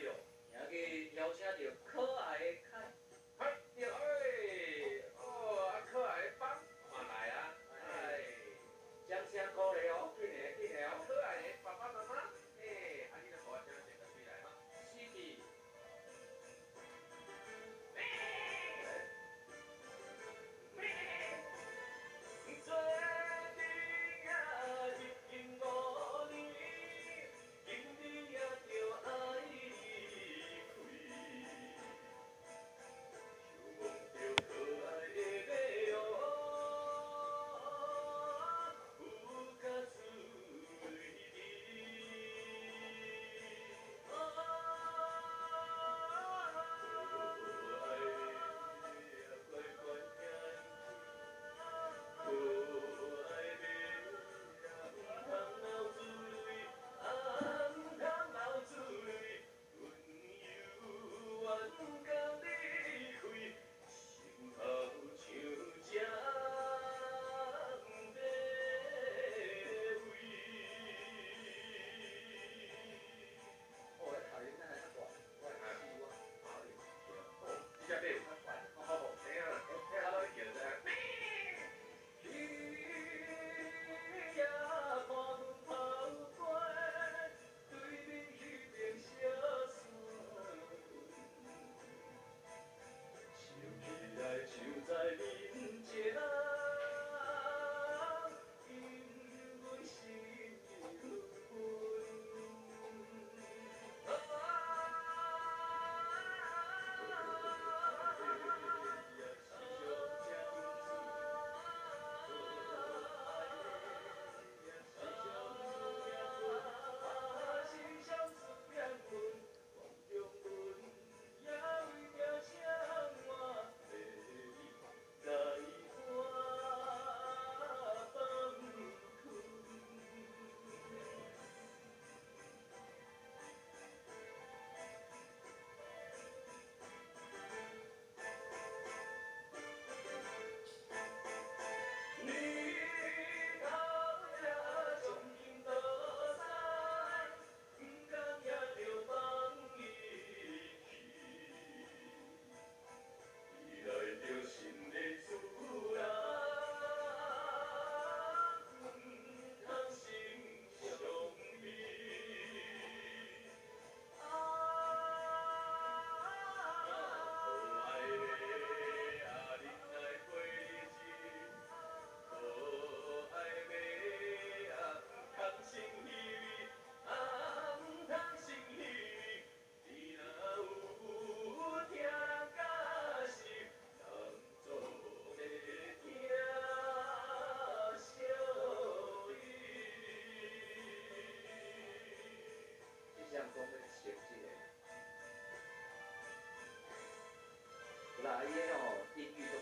哟，今日邀请到可爱的凯，嗨，对，哎，哦，啊，可爱的帮，嘛来啊，哎，掌声鼓励哦，紧来紧来哦，可爱的爸爸妈妈，哎，啊，你著互我听一个对来哈，四字，做阵啊，日近5年，今日也着爱离开。望着可爱的马哦，有甲水滴。就在面前，引阮心流心相思变困，梦中阮也为着生活。在我崩溃。你头也从今落山，不甘也着放伊去。伊来着心的自然，不通心伤悲。啊，可爱的啊，恁来过日子。可爱的啊，不通心稀微，啊，不通心稀微。你若有听假实，当作咧听小语。即项讲要成即个，不啦，伊个吼音域都